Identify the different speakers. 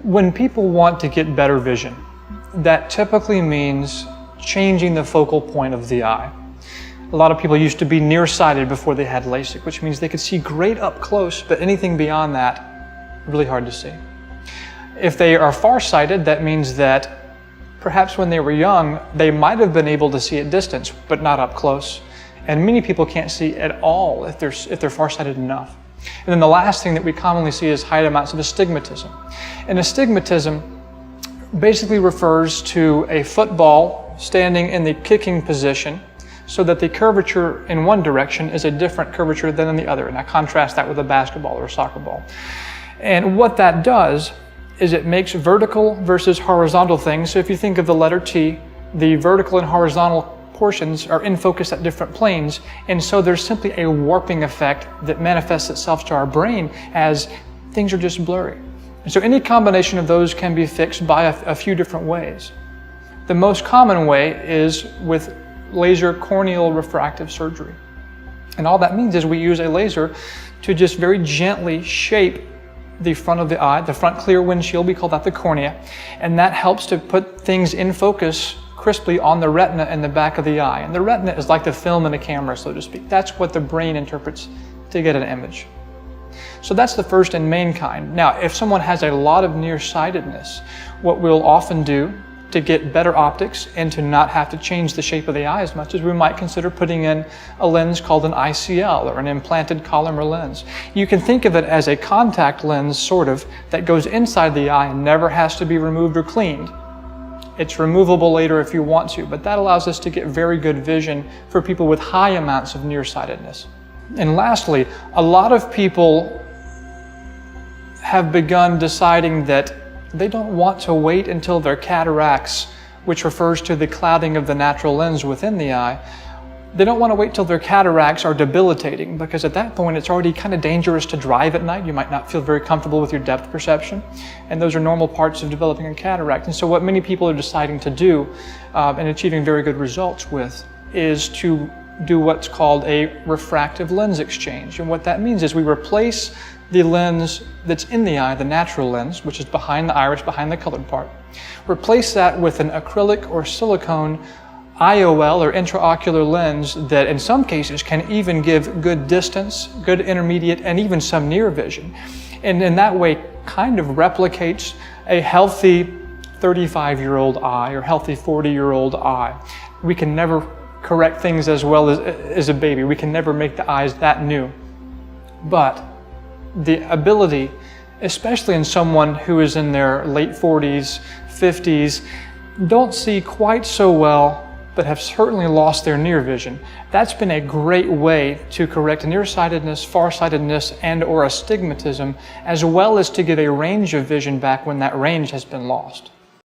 Speaker 1: When people want to get better vision, that typically means changing the focal point of the eye. A lot of people used to be nearsighted before they had LASIK, which means they could see great up close, but anything beyond that, really hard to see. If they are farsighted, that means that perhaps when they were young, they might have been able to see at distance, but not up close. And many people can't see at all if they're farsighted enough. And then the last thing that we commonly see is high amounts of astigmatism. And astigmatism basically refers to a football standing in the kicking position so that the curvature in one direction is a different curvature than in the other. And I contrast that with a basketball or a soccer ball. And what that does is it makes vertical versus horizontal things. So if you think of the letter T, the vertical and horizontal portions are in focus at different planes, and so there's simply a warping effect that manifests itself to our brain as things are just blurry. And so any combination of those can be fixed by a few different ways. The most common way is with laser corneal refractive surgery. And all that means is we use a laser to just very gently shape the front of the eye, the front clear windshield, we call that the cornea, and that helps to put things in focus crisply on the retina in the back of the eye. And the retina is like the film in a camera, so to speak. That's what the brain interprets to get an image. So that's the first and main kind. Now, if someone has a lot of nearsightedness, what we'll often do to get better optics and to not have to change the shape of the eye as much as we might consider putting in a lens called an ICL or an implanted Collamer lens. You can think of it as a contact lens, sort of, that goes inside the eye and never has to be removed or cleaned. It's removable later if you want to, but that allows us to get very good vision for people with high amounts of nearsightedness. And lastly, a lot of people have begun deciding that they don't want to wait until their cataracts, which refers to the clouding of the natural lens within the eye, they don't want to wait till their cataracts are debilitating, because at that point it's already kind of dangerous to drive at night. You might not feel very comfortable with your depth perception, and those are normal parts of developing a cataract. And so what many people are deciding to do and achieving very good results with is to do what's called a refractive lens exchange. And what that means is we replace the lens that's in the eye, the natural lens, which is behind the iris, behind the colored part, replace that with an acrylic or silicone IOL or intraocular lens that in some cases can even give good distance, good intermediate, and even some near vision. And in that way kind of replicates a healthy 35-year-old eye or healthy 40-year-old eye. We can never correct things as well as a baby. We can never make the eyes that new. But the ability, especially in someone who is in their late 40s, 50s, don't see quite so well, but have certainly lost their near vision. That's been a great way to correct nearsightedness, farsightedness, and or astigmatism, as well as to give a range of vision back when that range has been lost.